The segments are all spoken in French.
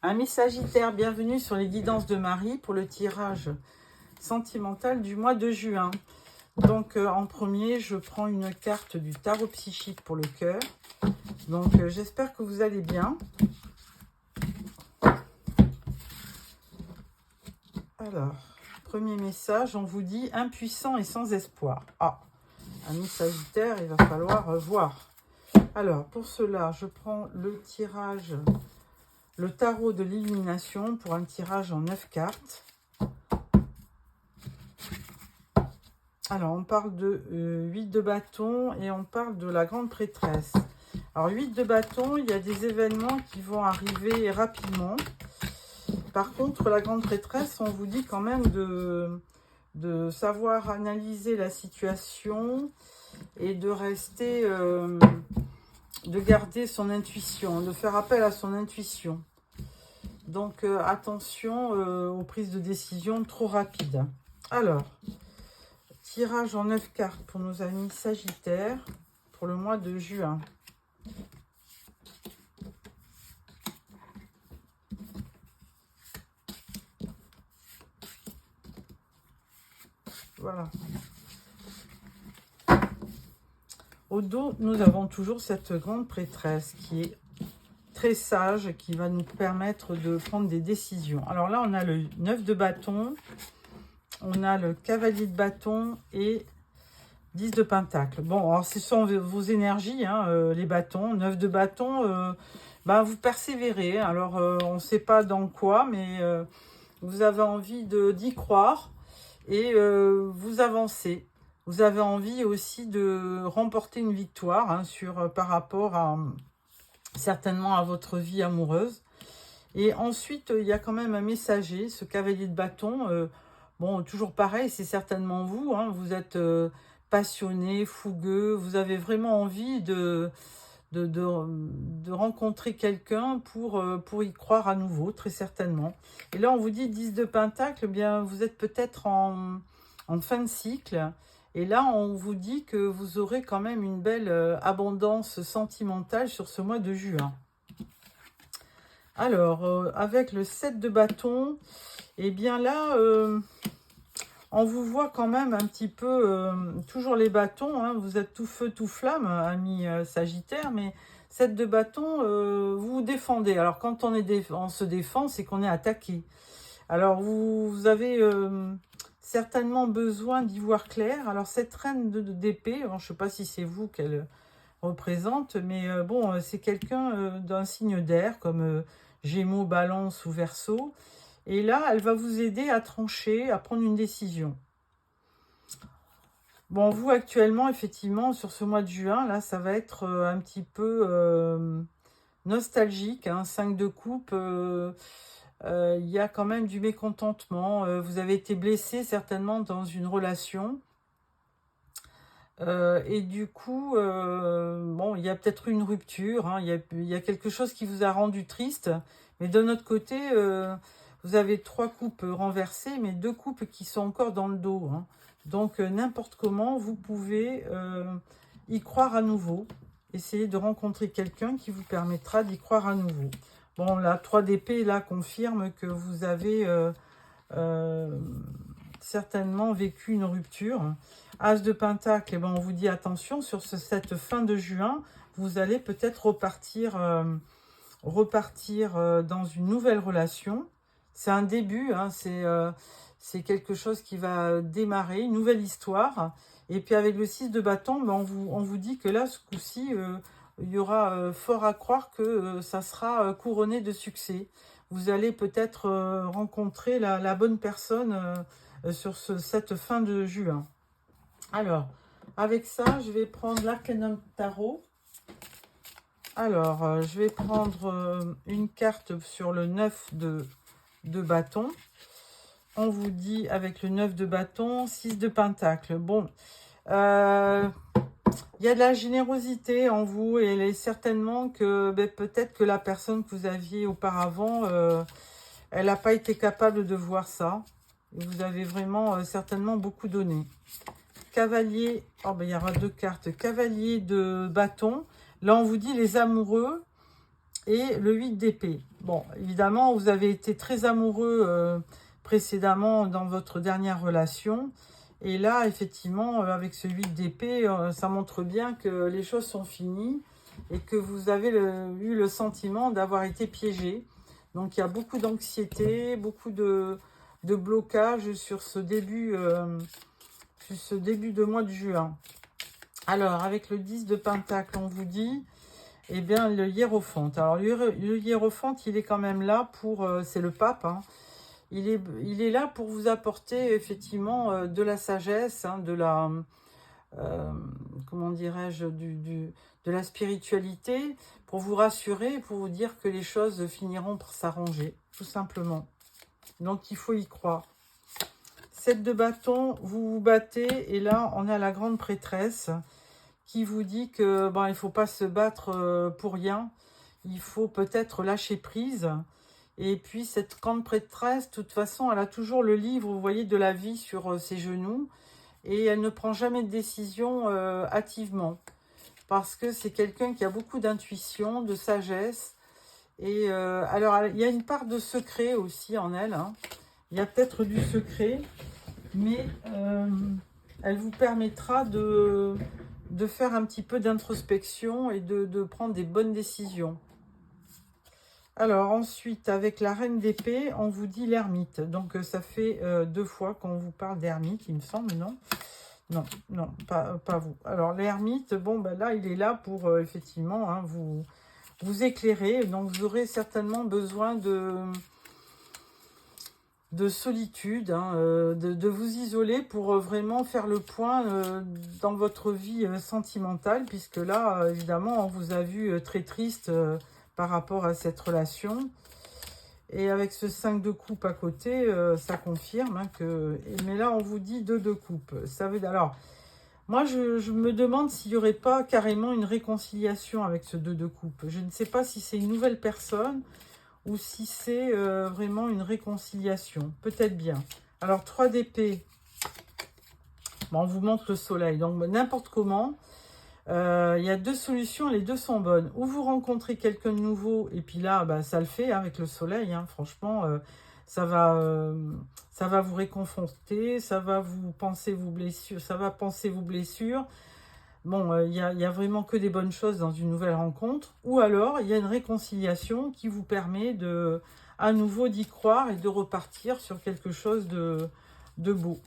Amis Sagittaires, bienvenue sur les guidances de Marie pour le tirage sentimental du mois de juin. Donc en premier, je prends une carte du tarot psychique pour le cœur. Donc j'espère que vous allez bien. Alors, premier message, on vous dit impuissant et sans espoir. Ah, amis Sagittaires, il va falloir voir. Alors, pour cela, je prends le tirage, le tarot de l'illumination pour un tirage en 9 cartes. Alors, on parle de 8 de bâton et on parle de la grande prêtresse. Alors, 8 de bâton, il y a des événements qui vont arriver rapidement. Par contre, la grande prêtresse, on vous dit quand même de savoir analyser la situation et de rester, de garder son intuition, de faire appel à son intuition. Donc, attention aux prises de décision trop rapides. Alors, tirage en 9 cartes pour nos amis Sagittaires pour le mois de juin. Voilà. Au dos, nous avons toujours cette grande prêtresse qui est très sage, qui va nous permettre de prendre des décisions. Alors là, on a le 9 de bâton, on a le cavalier de bâton et 10 de pentacle. Bon, alors ce sont vos énergies, hein, les bâtons. 9 de bâton, vous persévérez. Alors, on ne sait pas dans quoi, mais vous avez envie d'y croire et vous avancez. Vous avez envie aussi de remporter une victoire par rapport à certainement à votre vie amoureuse. Et ensuite, il y a quand même un messager, ce cavalier de bâton. Bon, toujours pareil, c'est certainement vous. Hein, vous êtes passionné, fougueux. Vous avez vraiment envie de rencontrer quelqu'un pour y croire à nouveau, très certainement. Et là, on vous dit 10 de pentacle, eh bien, vous êtes peut-être en fin de cycle. Et là, on vous dit que vous aurez quand même une belle abondance sentimentale sur ce mois de juin. Alors, avec le 7 de bâton, eh bien là, on vous voit quand même un petit peu, toujours les bâtons, hein, vous êtes tout feu, tout flamme, amis Sagittaire, mais 7 de bâton, vous vous défendez. Alors, quand on se défend, c'est qu'on est attaqué. Alors, vous avez certainement besoin d'y voir clair. Alors, cette reine d'épée, je ne sais pas si c'est vous qu'elle représente, mais bon, c'est quelqu'un d'un signe d'air, comme Gémeaux, Balance ou Verseau. Et là, elle va vous aider à trancher, à prendre une décision. Bon, vous, actuellement, effectivement, sur ce mois de juin, là, ça va être un petit peu nostalgique. 5 de coupe, il y a quand même du mécontentement. Vous avez été blessé, certainement, dans une relation. Et du coup, bon, il y a peut-être une rupture. Il y a quelque chose qui vous a rendu triste. Mais de notre côté... vous avez 3 coupes renversées, mais 2 coupes qui sont encore dans le dos. Donc, n'importe comment, vous pouvez y croire à nouveau. Essayez de rencontrer quelqu'un qui vous permettra d'y croire à nouveau. Bon, la 3 d'épée, là, confirme que vous avez certainement vécu une rupture. As de pentacle, on vous dit attention, sur cette fin de juin, vous allez peut-être repartir dans une nouvelle relation. C'est un début, c'est quelque chose qui va démarrer, une nouvelle histoire. Et puis avec le 6 de bâton, on vous dit que là, ce coup-ci, il y aura fort à croire que ça sera couronné de succès. Vous allez peut-être rencontrer la bonne personne sur cette fin de juin. Alors, avec ça, je vais prendre l'Arcanum Tarot. Alors, je vais prendre une carte sur le 9 de bâton. On vous dit avec le 9 de bâton, 6 de pentacle. Bon, il y a de la générosité en vous et certainement que peut-être que la personne que vous aviez auparavant, elle n'a pas été capable de voir ça. Et vous avez vraiment certainement beaucoup donné. Cavalier, il y aura 2 cartes. Cavalier de bâton. Là, on vous dit les amoureux. et le 8 d'épée. Bon, évidemment, vous avez été très amoureux précédemment dans votre dernière relation. Et là, effectivement, avec ce 8 d'épée, ça montre bien que les choses sont finies et que vous avez eu le sentiment d'avoir été piégé. Donc, il y a beaucoup d'anxiété, beaucoup de blocage sur ce début de mois de juin. Alors, avec le 10 de Pentacle, on vous dit, eh bien, le hiérophante. Alors, le hiérophante, il est quand même là pour... c'est le pape, hein. Il est là pour vous apporter effectivement de la sagesse, hein, de la, comment dirais-je, de la spiritualité, pour vous rassurer, pour vous dire que les choses finiront par s'arranger, tout simplement. Donc il faut y croire. 7 de bâton, vous vous battez, et là on a la grande prêtresse qui vous dit que bon, il ne faut pas se battre pour rien, il faut peut-être lâcher prise. Et puis, cette grande prêtresse, de toute façon, elle a toujours le livre, vous voyez, de la vie sur ses genoux. Et elle ne prend jamais de décision hâtivement. Parce que c'est quelqu'un qui a beaucoup d'intuition, de sagesse. Et alors, il y a une part de secret aussi en elle, hein. Il y a peut-être du secret. Mais elle vous permettra de faire un petit peu d'introspection et de prendre des bonnes décisions. Alors ensuite, avec la reine d'épée, on vous dit l'ermite. Donc ça fait 2 fois qu'on vous parle d'ermite, il me semble, non? Non, non, pas vous. Alors l'ermite, bon, ben là, il est là pour effectivement hein, vous éclairer. Donc vous aurez certainement besoin de solitude, hein, de vous isoler pour vraiment faire le point dans votre vie sentimentale, puisque là, évidemment, on vous a vu très triste par rapport à cette relation. Et avec ce 5 de coupe à côté, ça confirme hein, que... Mais là, on vous dit 2 de coupe. Ça veut... Alors, moi, je me demande s'il n'y aurait pas carrément une réconciliation avec ce 2 de coupe. Je ne sais pas si c'est une nouvelle personne ou si c'est vraiment une réconciliation. Peut-être bien. Alors, 3 d'épée. Bon, on vous montre le soleil. Donc, n'importe comment. Il y a 2 solutions, les 2 sont bonnes. Ou vous rencontrez quelqu'un de nouveau, et puis là, bah, ça le fait hein, avec le soleil. Hein, franchement, ça va vous réconforter, ça va vous penser vos blessures, ça va penser vos blessures. Bon, il y a vraiment que des bonnes choses dans une nouvelle rencontre. Ou alors, il y a une réconciliation qui vous permet à nouveau d'y croire et de repartir sur quelque chose de beau.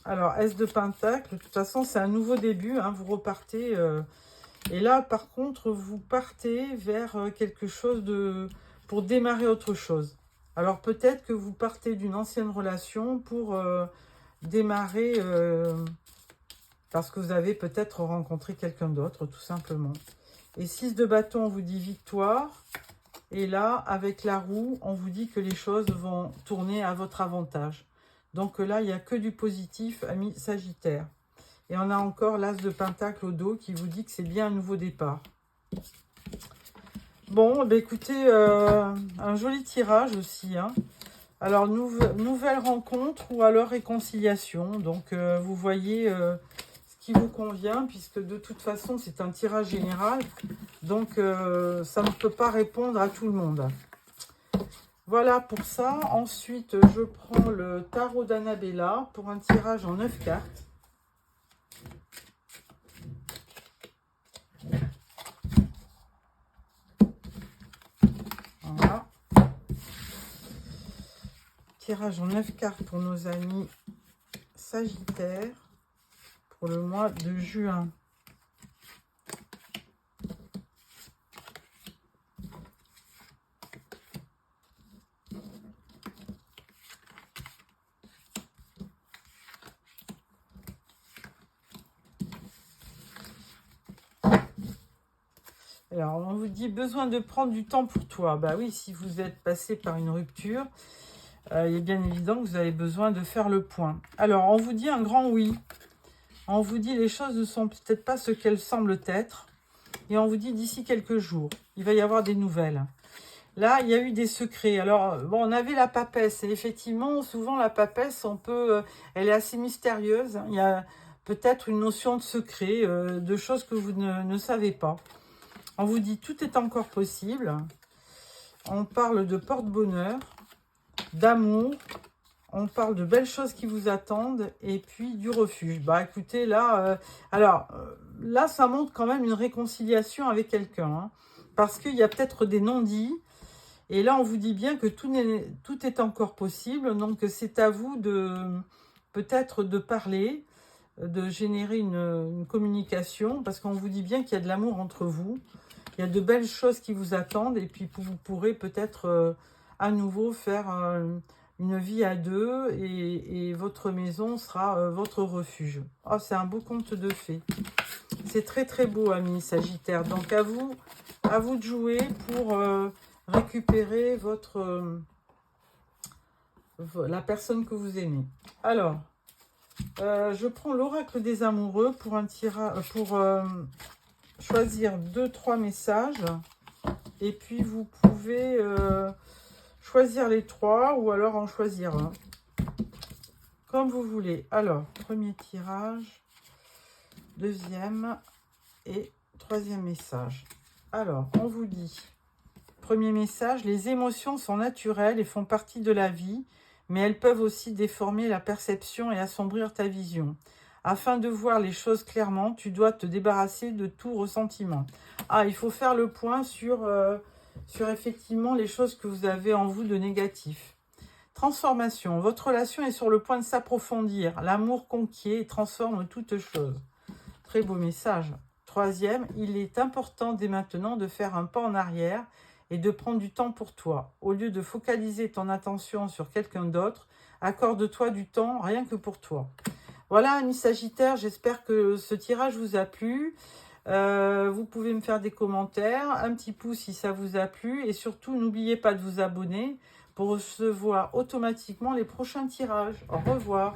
Alors, S de Pentacle, de toute façon, c'est un nouveau début. Hein, vous repartez. Et là, par contre, vous partez vers quelque chose pour démarrer autre chose. Alors, peut-être que vous partez d'une ancienne relation pour démarrer... parce que vous avez peut-être rencontré quelqu'un d'autre, tout simplement. Et 6 de bâton, on vous dit victoire. Et là, avec la roue, on vous dit que les choses vont tourner à votre avantage. Donc là, il n'y a que du positif, ami Sagittaire. Et on a encore l'As de Pentacle au dos qui vous dit que c'est bien un nouveau départ. Bon, bah écoutez, un joli tirage aussi. Hein. Alors, nouvelle rencontre ou alors réconciliation. Donc, vous voyez ce qui vous convient, puisque de toute façon, c'est un tirage général. Donc, ça ne peut pas répondre à tout le monde. Voilà pour ça. Ensuite, je prends le tarot d'Annabella pour un tirage en 9 cartes. Voilà. Tirage en 9 cartes pour nos amis Sagittaires pour le mois de juin. Alors, on vous dit besoin de prendre du temps pour toi. Bah oui, si vous êtes passé par une rupture, il est bien évident que vous avez besoin de faire le point. Alors, on vous dit un grand oui. On vous dit les choses ne sont peut-être pas ce qu'elles semblent être. Et on vous dit d'ici quelques jours, il va y avoir des nouvelles. Là, il y a eu des secrets. Alors, bon, on avait la papesse. Et effectivement, souvent, la papesse, elle est assez mystérieuse. Il y a peut-être une notion de secret, de choses que vous ne savez pas. On vous dit tout est encore possible. On parle de porte-bonheur, d'amour. On parle de belles choses qui vous attendent et puis du refuge. Bah écoutez, là, là, ça montre quand même une réconciliation avec quelqu'un. Hein, parce qu'il y a peut-être des non-dits. Et là, on vous dit bien que tout est encore possible. Donc, c'est à vous de peut-être de parler, de générer une communication. Parce qu'on vous dit bien qu'il y a de l'amour entre vous. Il y a de belles choses qui vous attendent. Et puis, vous pourrez peut-être à nouveau faire une vie à deux. Et votre maison sera votre refuge. Oh, c'est un beau conte de fées. C'est très, très beau, amis Sagittaire. Donc, à vous de jouer pour... récupérer la personne que vous aimez. Alors, je prends l'oracle des amoureux pour un tirage, pour choisir 2-3 messages. Et puis, vous pouvez choisir les 3 ou alors en choisir un. Comme vous voulez. Alors, premier tirage, deuxième et troisième message. Alors, on vous dit... Premier message, les émotions sont naturelles et font partie de la vie, mais elles peuvent aussi déformer la perception et assombrir ta vision. Afin de voir les choses clairement, tu dois te débarrasser de tout ressentiment. Ah, il faut faire le point sur effectivement les choses que vous avez en vous de négatif. Transformation, votre relation est sur le point de s'approfondir. L'amour conquiert et transforme toute chose. Très beau message. Troisième, il est important dès maintenant de faire un pas en arrière et de prendre du temps pour toi. Au lieu de focaliser ton attention sur quelqu'un d'autre, accorde-toi du temps rien que pour toi. Voilà, amis Sagittaires, j'espère que ce tirage vous a plu. Vous pouvez me faire des commentaires, un petit pouce si ça vous a plu. Et surtout, n'oubliez pas de vous abonner pour recevoir automatiquement les prochains tirages. Au revoir.